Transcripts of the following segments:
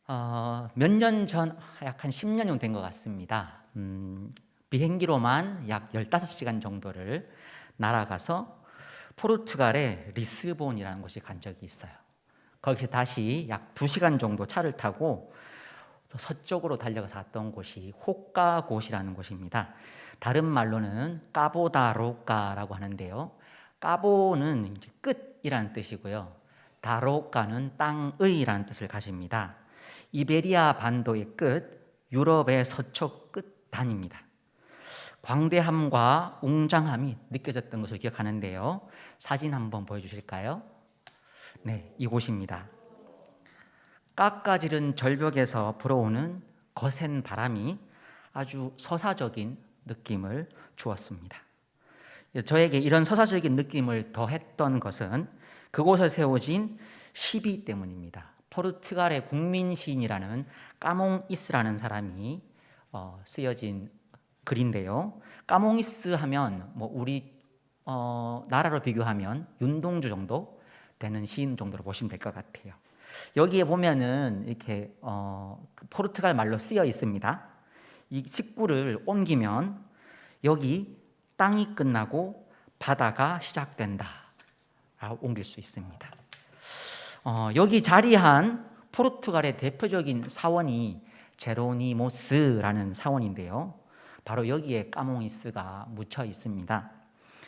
몇 년 전, 약 한 10년 정도 된 것 같습니다. 비행기로만 약 15시간 정도를 날아가서 포르투갈의 리스본이라는 곳에 간 적이 있어요. 거기서 다시 약 2시간 정도 차를 타고 서쪽으로 달려가서 갔던 곳이 호카곳이라는 곳입니다. 다른 말로는 까보다로카라고 하는데요. 까보는 이제 끝이라는 뜻이고요. 다로카는 땅의라는 뜻을 가집니다. 이베리아 반도의 끝, 유럽의 서쪽 끝단입니다. 광대함과 웅장함이 느껴졌던 것을 기억하는데요. 사진 한번 보여주실까요? 네, 이곳입니다. 깎아지른 절벽에서 불어오는 거센 바람이 아주 서사적인 느낌을 주었습니다. 저에게 이런 서사적인 느낌을 더했던 것은 그곳에 세워진 시비 때문입니다. 포르투갈의 국민 시인이라는 까몽이스라는 사람이 쓰여진 글인데요. 까몽이스 하면 우리 나라로 비교하면 윤동주 정도 되는 시인 정도로 보시면 될 것 같아요. 여기에 보면은 이렇게 포르투갈 말로 쓰여 있습니다. 이 직구를 옮기면 여기 땅이 끝나고 바다가 시작된다 라고 옮길 수 있습니다. 여기 자리한 포르투갈의 대표적인 사원이 제로니모스라는 사원인데요. 바로 여기에 까몽이스가 묻혀 있습니다.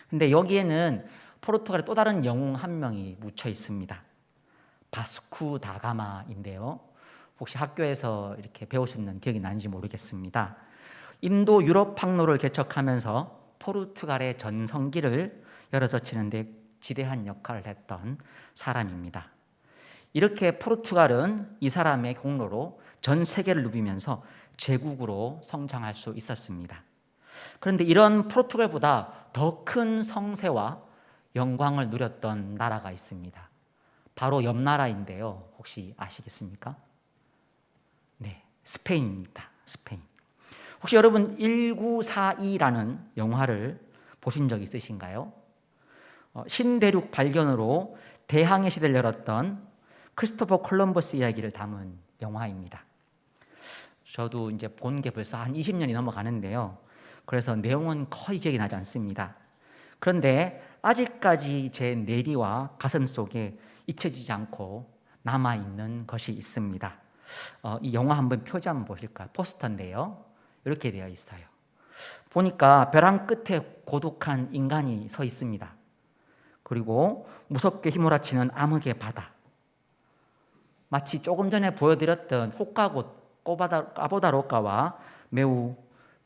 근데 여기에는 포르투갈의 또 다른 영웅 한 명이 묻혀 있습니다. 바스쿠 다가마인데요. 혹시 학교에서 이렇게 배우셨는 기억이 나는지 모르겠습니다. 인도 유럽 항로를 개척하면서 포르투갈의 전성기를 열어젖히는데 지대한 역할을 했던 사람입니다. 이렇게 포르투갈은 이 사람의 공로로 전 세계를 누비면서 제국으로 성장할 수 있었습니다. 그런데 이런 포르투갈보다 더 큰 성세와 영광을 누렸던 나라가 있습니다. 바로 옆 나라인데요. 혹시 아시겠습니까? 네, 스페인입니다. 스페인. 혹시 여러분 1942라는 영화를 보신 적 있으신가요? 신대륙 발견으로 대항해 시대를 열었던 크리스토퍼 콜럼버스 이야기를 담은 영화입니다. 저도 이제 본 게 벌써 한 20년이 넘어가는데요. 그래서 내용은 거의 기억이 나지 않습니다. 그런데 아직까지 제 뇌리와 가슴 속에 잊혀지지 않고 남아있는 것이 있습니다. 이 영화 한번 표지 한번 보실까요? 포스터인데요. 이렇게 되어 있어요. 보니까 벼랑 끝에 고독한 인간이 서 있습니다. 그리고 무섭게 휘몰아치는 암흑의 바다. 마치 조금 전에 보여드렸던 호카곳 까보다로카와 매우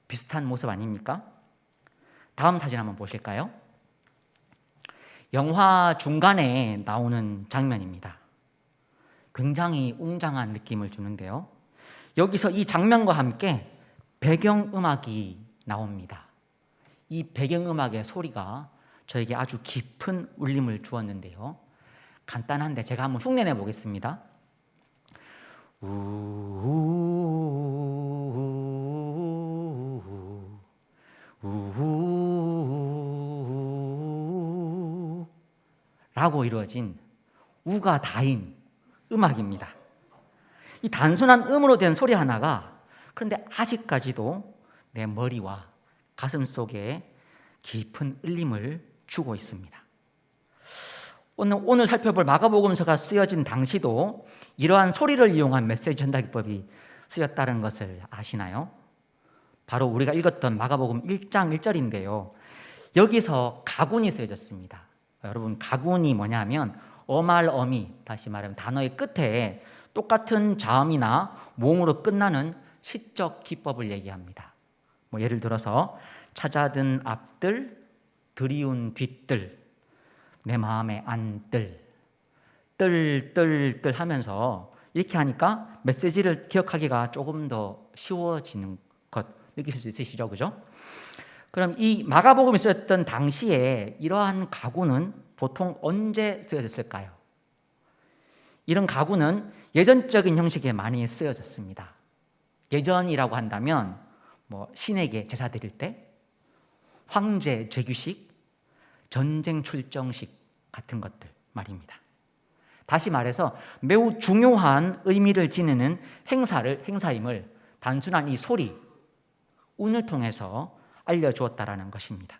비슷한 모습 아닙니까? 다음 사진 한번 보실까요? 영화 중간에 나오는 장면입니다. 굉장히 웅장한 느낌을 주는데요. 여기서 이 장면과 함께 배경음악이 나옵니다. 이 배경음악의 소리가 저에게 아주 깊은 울림을 주었는데요. 간단한데 제가 한번 흉내내 보겠습니다. 라고 이루어진 우가 다인 음악입니다. 이 단순한 음으로 된 소리 하나가 그런데 아직까지도 내 머리와 가슴 속에 깊은 울림을 주고 있습니다. 오늘 살펴볼 마가복음서가 쓰여진 당시도 이러한 소리를 이용한 메시지 전달기법이 쓰였다는 것을 아시나요? 바로 우리가 읽었던 마가복음 1장 1절인데요. 여기서 가군이 쓰여졌습니다. 여러분, 가군이 뭐냐면 어말어미, 다시 말하면 단어의 끝에 똑같은 자음이나 모음으로 끝나는 시적 기법을 얘기합니다. 예를 들어서 찾아든 앞들, 들이운 뒷들, 내 마음에 안들, 뜰 하면서 이렇게 하니까 메시지를 기억하기가 조금 더 쉬워지는 것 느끼실 수 있으시죠? 그죠? 그럼 이 마가복음이 쓰였던 당시에 이러한 가구는 보통 언제 쓰여졌을까요? 이런 가구는 예전적인 형식에 많이 쓰여졌습니다. 예전이라고 한다면 신에게 제사 드릴 때, 황제 제규식, 전쟁 출정식 같은 것들 말입니다. 다시 말해서 매우 중요한 의미를 지니는 행사임을 단순한 이 소리, 운을 통해서 알려주었다라는 것입니다.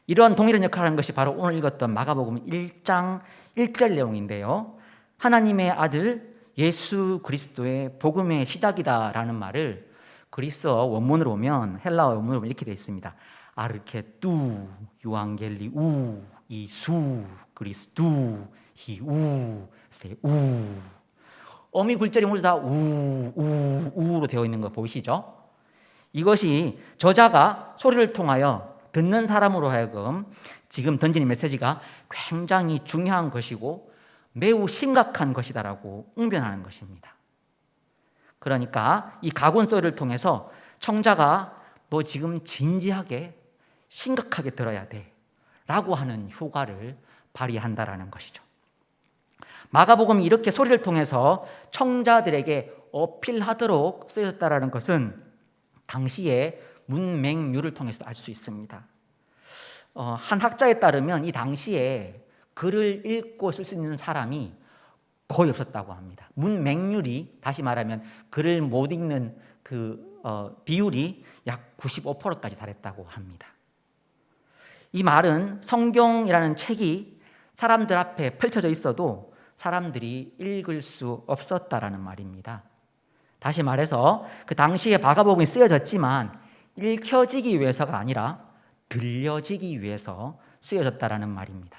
이러한 동일한 역할을 하는 것이 바로 오늘 읽었던 마가복음 1장 1절 내용인데요. 하나님의 아들 예수 그리스도의 복음의 시작이다라는 말을 그리스어 원문으로 오면, 헬라어 원문으로 오면 이렇게 되어 있습니다. 아르케뚜 유앙겔리우 이수 그리스두 히우 세우. 어미 굴절이 모두 다 우로 되어 있는 거 보이시죠? 이것이 저자가 소리를 통하여 듣는 사람으로 하여금 지금 던지는 메시지가 굉장히 중요한 것이고 매우 심각한 것이다라고 응변하는 것입니다. 그러니까 이 가군 소리를 통해서 청자가 너 지금 진지하게 심각하게 들어야 돼 라고 하는 효과를 발휘한다라는 것이죠. 마가복음이 이렇게 소리를 통해서 청자들에게 어필하도록 쓰였다라는 것은 당시의 문맹률을 통해서 알 수 있습니다. 한 학자에 따르면 이 당시에 글을 읽고 쓸 수 있는 사람이 거의 없었다고 합니다. 문맹률이, 다시 말하면 글을 못 읽는 비율이 약 95%까지 달했다고 합니다. 이 말은 성경이라는 책이 사람들 앞에 펼쳐져 있어도 사람들이 읽을 수 없었다라는 말입니다. 다시 말해서 그 당시에 마가복음이 쓰여졌지만 읽혀지기 위해서가 아니라 들려지기 위해서 쓰여졌다라는 말입니다.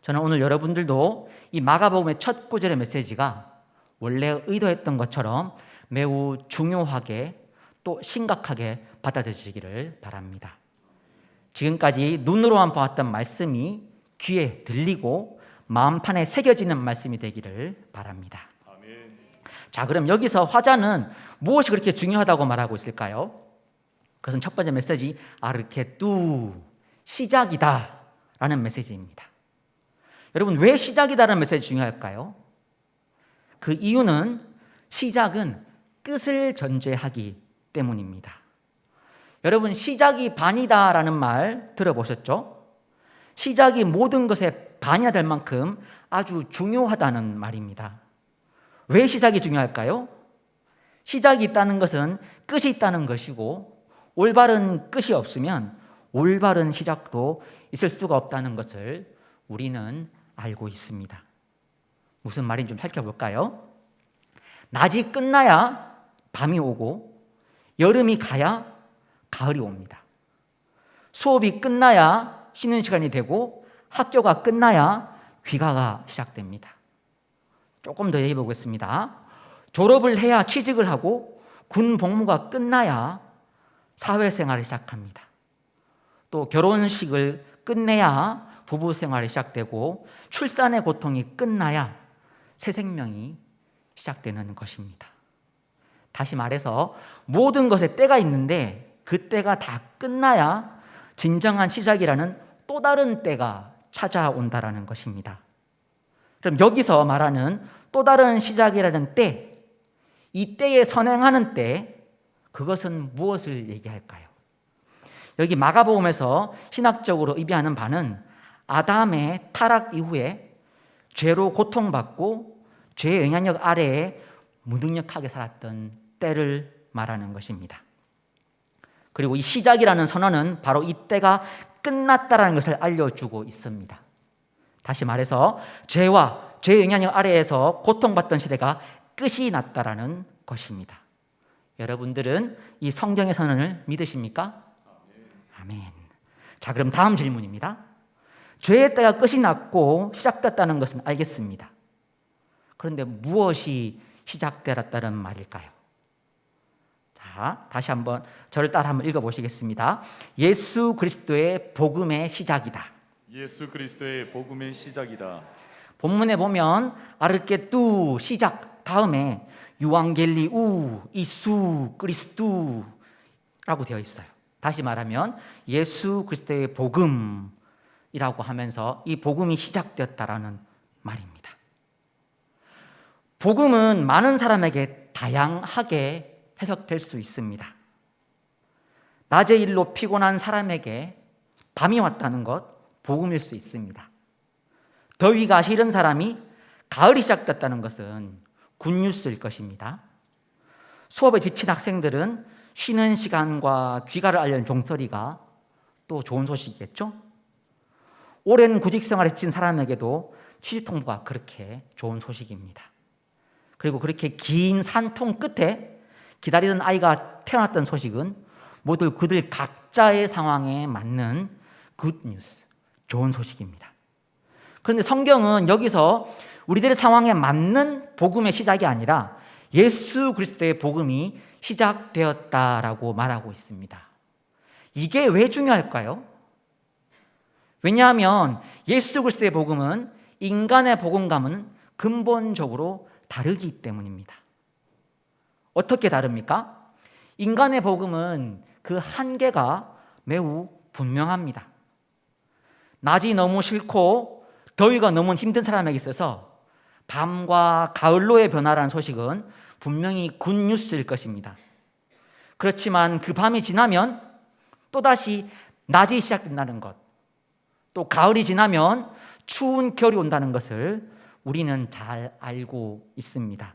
저는 오늘 여러분들도 이 마가복음의 첫 구절의 메시지가 원래 의도했던 것처럼 매우 중요하게 또 심각하게 받아들여지기를 바랍니다. 지금까지 눈으로만 보았던 말씀이 귀에 들리고 마음판에 새겨지는 말씀이 되기를 바랍니다. 아멘. 자, 그럼 여기서 화자는 무엇이 그렇게 중요하다고 말하고 있을까요? 그것은 첫 번째 메시지 아르케뚜, 시작이다 라는 메시지입니다. 여러분, 왜 시작이다라는 메시지 중요할까요? 그 이유는 시작은 끝을 전제하기 때문입니다. 여러분, 시작이 반이다라는 말 들어보셨죠? 시작이 모든 것의 반이야 될 만큼 아주 중요하다는 말입니다. 왜 시작이 중요할까요? 시작이 있다는 것은 끝이 있다는 것이고 올바른 끝이 없으면 올바른 시작도 있을 수가 없다는 것을 우리는 알고 있습니다. 무슨 말인지 좀 살펴볼까요? 낮이 끝나야 밤이 오고 여름이 가야 가을이 옵니다. 수업이 끝나야 쉬는 시간이 되고 학교가 끝나야 귀가가 시작됩니다. 조금 더 얘기해 보겠습니다. 졸업을 해야 취직을 하고 군 복무가 끝나야 사회생활을 시작합니다. 또 결혼식을 끝내야 부부 생활이 시작되고 출산의 고통이 끝나야 새 생명이 시작되는 것입니다. 다시 말해서 모든 것에 때가 있는데 그 때가 다 끝나야 진정한 시작이라는 또 다른 때가 찾아온다라는 것입니다. 그럼 여기서 말하는 또 다른 시작이라는 때, 이 때에 선행하는 때, 그것은 무엇을 얘기할까요? 여기 마가복음에서 신학적으로 의미하는 바는 아담의 타락 이후에 죄로 고통받고 죄의 영향력 아래에 무능력하게 살았던 때를 말하는 것입니다. 그리고 이 시작이라는 선언은 바로 이 때가 끝났다라는 것을 알려주고 있습니다. 다시 말해서 죄와 죄의 영향력 아래에서 고통받던 시대가 끝이 났다라는 것입니다. 여러분들은 이 성경의 선언을 믿으십니까? 아멘. 자, 그럼 다음 질문입니다. 죄의 때가 끝이 났고 시작됐다는 것은 알겠습니다. 그런데 무엇이 시작되었다는 말일까요? 자, 다시 한번 저를 따라 한번 읽어보시겠습니다. 예수 그리스도의 복음의 시작이다. 예수 그리스도의 복음의 시작이다. 본문에 보면 아르케뚜 시작 다음에 유앙겔리우 이수 그리스도라고 되어 있어요. 다시 말하면 예수 그리스도의 복음이라고 하면서 이 복음이 시작되었다라는 말입니다. 복음은 많은 사람에게 다양하게 해석될 수 있습니다. 낮의 일로 피곤한 사람에게 밤이 왔다는 것 복음일 수 있습니다. 더위가 싫은 사람이 가을이 시작됐다는 것은 굿뉴스일 것입니다. 수업에 지친 학생들은 쉬는 시간과 귀가를 알리는 종소리가 또 좋은 소식이겠죠? 오랜 구직 생활에 지친 사람에게도 취직 통보가 그렇게 좋은 소식입니다. 그리고 그렇게 긴 산통 끝에 기다리던 아이가 태어났던 소식은 모두 그들 각자의 상황에 맞는 굿뉴스, 좋은 소식입니다. 그런데 성경은 여기서 우리들의 상황에 맞는 복음의 시작이 아니라 예수 그리스도의 복음이 시작되었다라고 말하고 있습니다. 이게 왜 중요할까요? 왜냐하면 예수 그리스도의 복음은 인간의 복음과는 근본적으로 다르기 때문입니다. 어떻게 다릅니까? 인간의 복음은 그 한계가 매우 분명합니다. 낮이 너무 싫고 더위가 너무 힘든 사람에게 있어서 밤과 가을로의 변화라는 소식은 분명히 굿뉴스일 것입니다. 그렇지만 그 밤이 지나면 또다시 낮이 시작된다는 것, 또 가을이 지나면 추운 겨울이 온다는 것을 우리는 잘 알고 있습니다.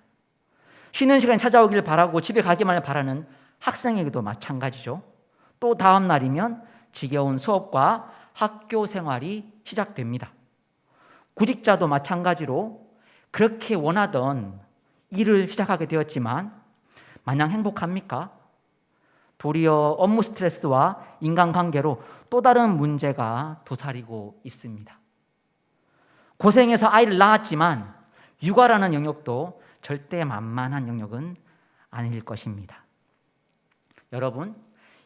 쉬는 시간이 찾아오길 바라고 집에 가기만을 바라는 학생에게도 마찬가지죠. 또 다음 날이면 지겨운 수업과 학교 생활이 시작됩니다. 구직자도 마찬가지로 그렇게 원하던 일을 시작하게 되었지만 마냥 행복합니까? 도리어 업무 스트레스와 인간관계로 또 다른 문제가 도사리고 있습니다. 고생해서 아이를 낳았지만 육아라는 영역도 절대 만만한 영역은 아닐 것입니다. 여러분,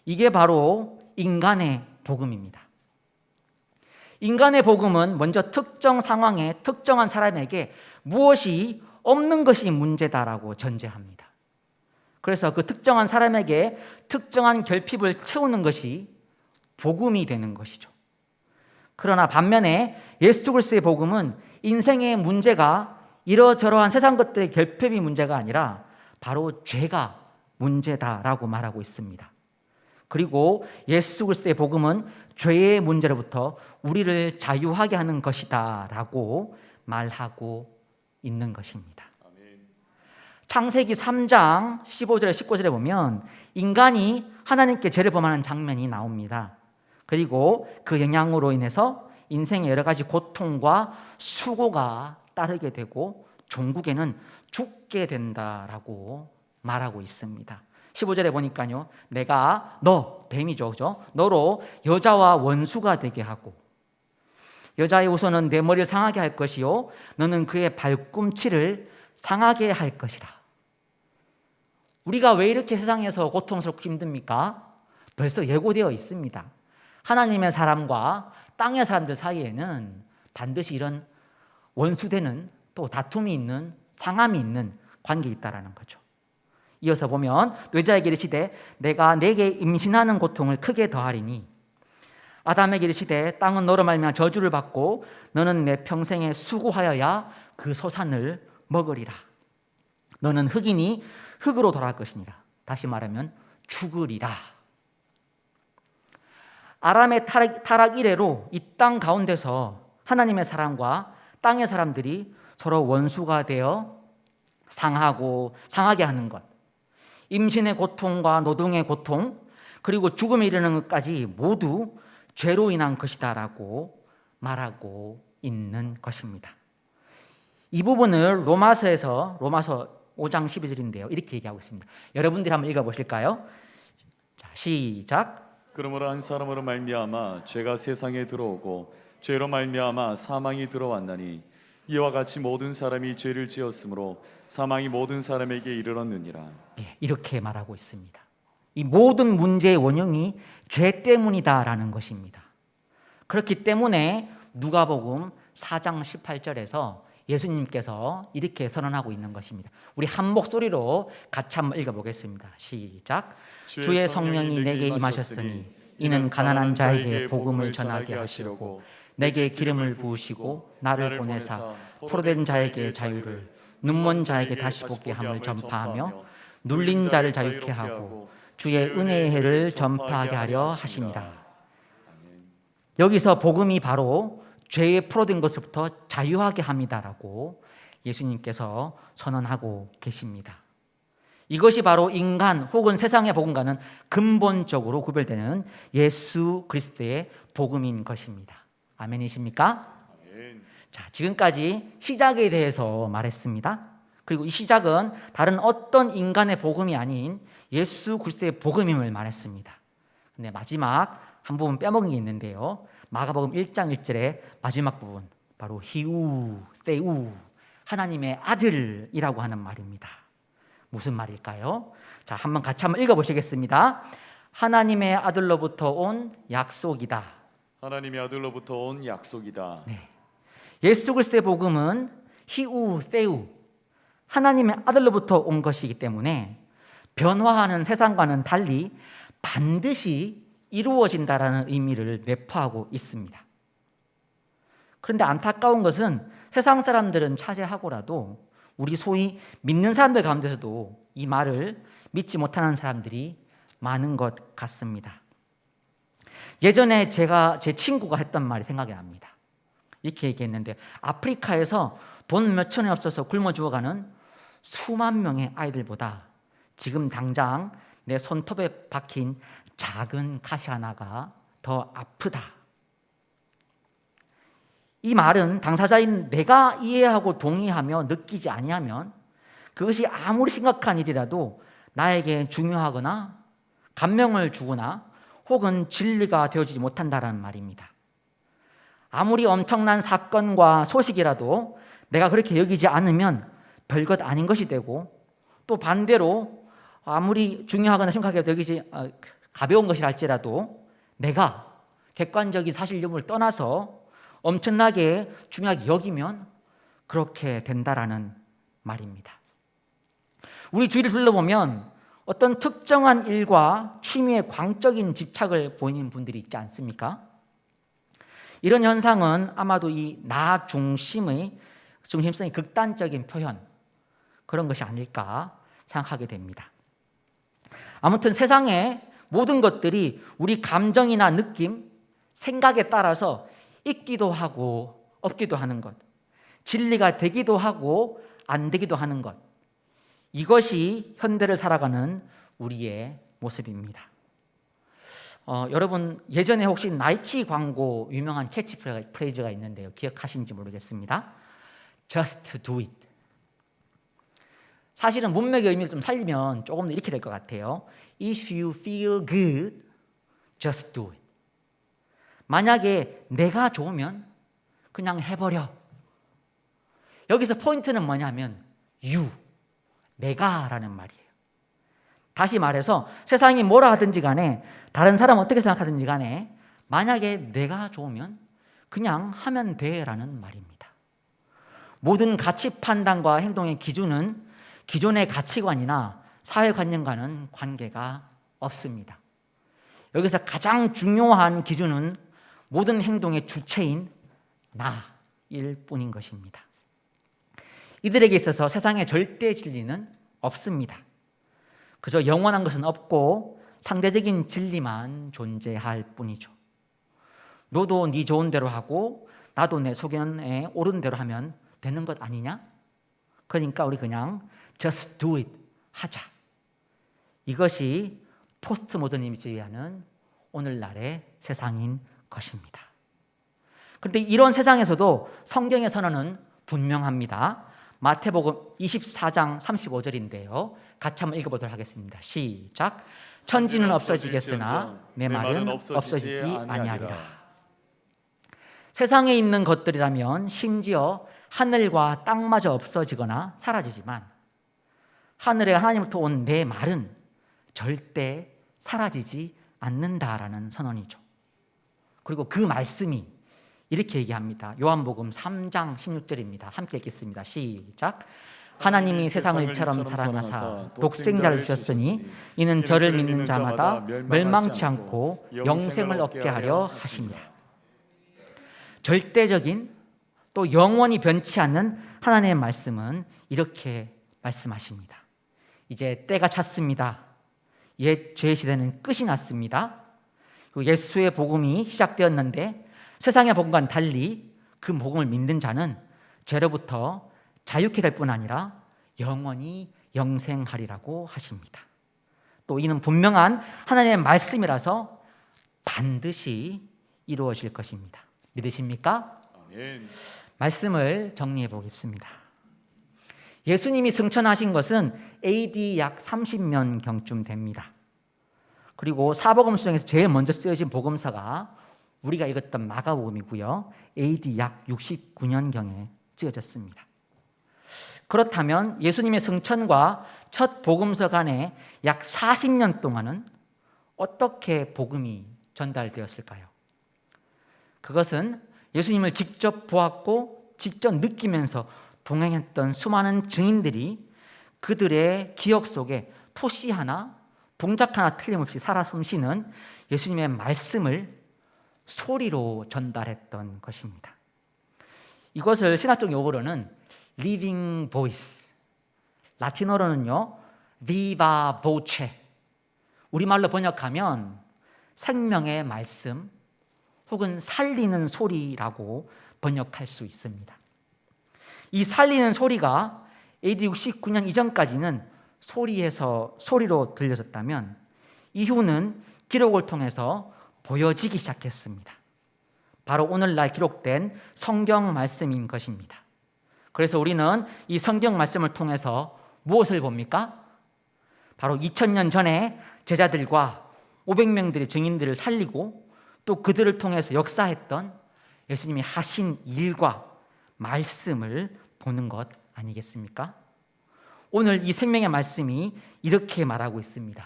이게 바로 인간의 복음입니다. 인간의 복음은 먼저 특정 상황에 특정한 사람에게 무엇이 없는 것이 문제다라고 전제합니다. 그래서 그 특정한 사람에게 특정한 결핍을 채우는 것이 복음이 되는 것이죠. 그러나 반면에 예수 그리스도의 복음은 인생의 문제가 이러저러한 세상 것들의 결핍이 문제가 아니라 바로 죄가 문제다라고 말하고 있습니다. 그리고 예수 그리스도의 복음은 죄의 문제로부터 우리를 자유하게 하는 것이다라고 말하고 있는 것입니다. 창세기 3장 15절에 19절에 보면 인간이 하나님께 죄를 범하는 장면이 나옵니다. 그리고 그 영향으로 인해서 인생의 여러 가지 고통과 수고가 따르게 되고 종국에는 죽게 된다라고 말하고 있습니다. 15절에 보니까요, 내가 너, 뱀이죠, 그죠? 너로 여자와 원수가 되게 하고 여자의 우선은 내 머리를 상하게 할 것이요 너는 그의 발꿈치를 상하게 할 것이라. 우리가 왜 이렇게 세상에서 고통스럽고 힘듭니까? 벌써 예고되어 있습니다. 하나님의 사람과 땅의 사람들 사이에는 반드시 이런 원수되는 또 다툼이 있는 상함이 있는 관계에 있다는 거죠. 이어서 보면 또 여자에게 이르시되 내가 내게 임신하는 고통을 크게 더하리니 아담에게 이르시되 땅은 너로 말미암아 저주를 받고 너는 내 평생에 수고하여야 그 소산을 먹으리라. 너는 흙이니 흙으로 돌아갈 것이니라. 다시 말하면 죽으리라. 아람의 타락 이래로 이 땅 가운데서 하나님의 사람과 땅의 사람들이 서로 원수가 되어 상하게 하는 것, 임신의 고통과 노동의 고통, 그리고 죽음에 이르는 것까지 모두 죄로 인한 것이다라고 말하고 있는 것입니다. 이 부분을 로마서 5장 12절인데요. 이렇게 얘기하고 있습니다. 여러분들이 한번 읽어보실까요? 자, 시작. 그러므로 한 사람으로 말미암아 죄가 세상에 들어오고 죄로 말미암아 사망이 들어왔나니 이와 같이 모든 사람이 죄를 지었으므로 사망이 모든 사람에게 이르렀느니라. 이렇게 말하고 있습니다. 이 모든 문제의 원흉이 죄 때문이다라는 것입니다. 그렇기 때문에 누가복음 4장 18절에서 예수님께서 이렇게 선언하고 있는 것입니다. 우리 한 목소리로 같이 한번 읽어보겠습니다. 시작. 주의 성령이 내게 임하셨으니 이는 가난한 자에게 복음을 전하게 하시려고 내게 기름을 부으시고 나를 보내사 포로된 자에게 자유를, 눈먼 자에게 다시 보게 함을 전파하며 눌린 자를 자유케 하고 주의 은혜의 해를 전파하게 하려 하심이라. 여기서 복음이 바로 죄에 포로된 것부터 자유하게 합니다라고 예수님께서 선언하고 계십니다. 이것이 바로 인간 혹은 세상의 복음과는 근본적으로 구별되는 예수 그리스도의 복음인 것입니다. 아멘이십니까? 자, 지금까지 시작에 대해서 말했습니다. 그리고 이 시작은 다른 어떤 인간의 복음이 아닌 예수 그리스도의 복음임을 말했습니다. 근데 마지막 한 부분 빼먹은 게 있는데요. 마가복음 1장 1절의 마지막 부분, 바로 히우 테우, 하나님의 아들이라고 하는 말입니다. 무슨 말일까요? 자, 같이 한번 읽어보시겠습니다. 하나님의 아들로부터 온 약속이다. 하나님의 아들로부터 온 약속이다. 네. 예수 그리스도의 복음은 히우 테우, 하나님의 아들로부터 온 것이기 때문에 변화하는 세상과는 달리 반드시 이루어진다라는 의미를 내포하고 있습니다. 그런데 안타까운 것은 세상 사람들은 차지하고라도 우리 소위 믿는 사람들 가운데서도 이 말을 믿지 못하는 사람들이 많은 것 같습니다. 예전에 제 친구가 했던 말이 생각이 납니다. 이렇게 얘기했는데, 아프리카에서 돈 몇천이 없어서 굶어 죽어가는 수만 명의 아이들보다 지금 당장 내 손톱에 박힌 작은 가시 하나가 더 아프다. 이 말은 당사자인 내가 이해하고 동의하며 느끼지 아니하면 그것이 아무리 심각한 일이라도 나에게 중요하거나 감명을 주거나 혹은 진리가 되어지지 못한다는 말입니다. 아무리 엄청난 사건과 소식이라도 내가 그렇게 여기지 않으면 별것 아닌 것이 되고, 또 반대로 아무리 중요하거나 심각하게 여기지 가벼운 것이라 할지라도 내가 객관적인 사실 여부를 떠나서 엄청나게 중요하게 여기면 그렇게 된다라는 말입니다. 우리 주위를 둘러보면 어떤 특정한 일과 취미에 광적인 집착을 보이는 분들이 있지 않습니까? 이런 현상은 아마도 이 나 중심성이 극단적인 표현, 그런 것이 아닐까 생각하게 됩니다. 아무튼 세상의 모든 것들이 우리 감정이나 느낌, 생각에 따라서 있기도 하고 없기도 하는 것, 진리가 되기도 하고 안 되기도 하는 것, 이것이 현대를 살아가는 우리의 모습입니다. 여러분, 예전에 혹시 나이키 광고 유명한 캐치프레이즈가 있는데요, 기억하시는지 모르겠습니다. Just do it. 사실은 문맥의 의미를 좀 살리면 조금 더 이렇게 될 것 같아요. If you feel good, just do it. 만약에 내가 좋으면 그냥 해버려. 여기서 포인트는 뭐냐면 you, 내가라는 말이에요. 다시 말해서 세상이 뭐라 하든지 간에, 다른 사람 어떻게 생각하든지 간에 만약에 내가 좋으면 그냥 하면 돼라는 말입니다. 모든 가치 판단과 행동의 기준은 기존의 가치관이나 사회관념과는 관계가 없습니다. 여기서 가장 중요한 기준은 모든 행동의 주체인 나일 뿐인 것입니다. 이들에게 있어서 세상에 절대 진리는 없습니다. 그저 영원한 것은 없고 상대적인 진리만 존재할 뿐이죠. 너도 네 좋은 대로 하고 나도 내 소견에 옳은 대로 하면 되는 것 아니냐? 그러니까 우리 그냥 just do it 하자. 이것이 포스트 모더니즘이라는 오늘날의 세상인 것입니다. 그런데 이런 세상에서도 성경의 선언은 분명합니다. 마태복음 24장 35절인데요. 같이 한번 읽어보도록 하겠습니다. 시작. 천지는 없어지겠으나 내 말은 없어지지 아니하리라. 세상에 있는 것들이라면 심지어 하늘과 땅마저 없어지거나 사라지지만 하늘에 하나님부터 온 내 말은 절대 사라지지 않는다라는 선언이죠. 그리고 그 말씀이 이렇게 얘기합니다. 요한복음 3장 16절입니다. 함께 읽겠습니다. 시작. 하나님이 세상을 이처럼 사랑하사 독생자를 주셨으니 이는 저를 믿는 자마다 멸망치 않고 영생을 얻게 하려 하십니다. 절대적인 또 영원히 변치 않는 하나님의 말씀은 이렇게 말씀하십니다. 이제 때가 찼습니다. 옛 죄의 시대는 끝이 났습니다. 예수의 복음이 시작되었는데 세상의 복음과는 달리 그 복음을 믿는 자는 죄로부터 자유케 될 뿐 아니라 영원히 영생하리라고 하십니다. 또 이는 분명한 하나님의 말씀이라서 반드시 이루어질 것입니다. 믿으십니까? 아멘. 말씀을 정리해 보겠습니다. 예수님이 승천하신 것은 AD 약 30년경쯤 됩니다. 그리고 사복음서 중에서 제일 먼저 쓰여진 복음서가 우리가 읽었던 마가복음이고요. AD 약 69년경에 쓰여졌습니다. 그렇다면 예수님의 승천과 첫 복음서 간에 약 40년 동안은 어떻게 복음이 전달되었을까요? 그것은 예수님을 직접 보았고 직접 느끼면서 동행했던 수많은 증인들이 그들의 기억 속에 토시 하나, 동작 하나 틀림없이 살아 숨쉬는 예수님의 말씀을 소리로 전달했던 것입니다. 이것을 신학적 용어로는 living voice, 라틴어로는요 viva voce, 우리말로 번역하면 생명의 말씀 혹은 살리는 소리라고 번역할 수 있습니다. 이 살리는 소리가 AD 69년 이전까지는 소리로 들려졌다면 이후는 기록을 통해서 보여지기 시작했습니다. 바로 오늘날 기록된 성경 말씀인 것입니다. 그래서 우리는 이 성경 말씀을 통해서 무엇을 봅니까? 바로 2000년 전에 제자들과 500명들의 증인들을 살리고 또 그들을 통해서 역사했던 예수님이 하신 일과 말씀을 보는 것 아니겠습니까? 오늘 이 생명의 말씀이 이렇게 말하고 있습니다.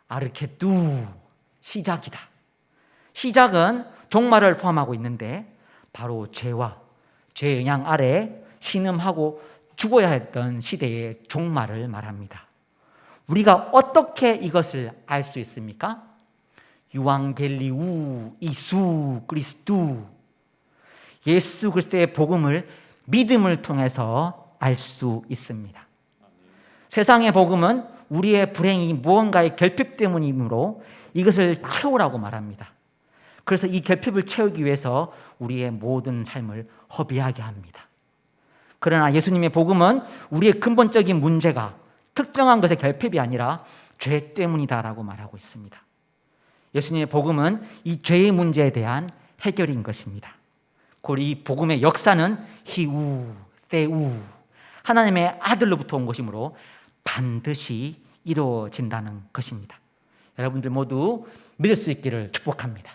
아르케두, 시작이다. 시작은 종말을 포함하고 있는데 바로 죄와 죄의 영향 아래 신음하고 죽어야 했던 시대의 종말을 말합니다. 우리가 어떻게 이것을 알 수 있습니까? 유앙겔리우 이수 그리스도, 예수 그리스도의 복음을 믿음을 통해서 알 수 있습니다. 세상의 복음은 우리의 불행이 무언가의 결핍 때문이므로 이것을 채우라고 말합니다. 그래서 이 결핍을 채우기 위해서 우리의 모든 삶을 허비하게 합니다. 그러나 예수님의 복음은 우리의 근본적인 문제가 특정한 것의 결핍이 아니라 죄 때문이다라고 말하고 있습니다. 예수님의 복음은 이 죄의 문제에 대한 해결인 것입니다. 그리고 이 복음의 역사는 히우, 테우, 하나님의 아들로부터 온 것이므로 반드시 이루어진다는 것입니다. 여러분들 모두 믿을 수 있기를 축복합니다.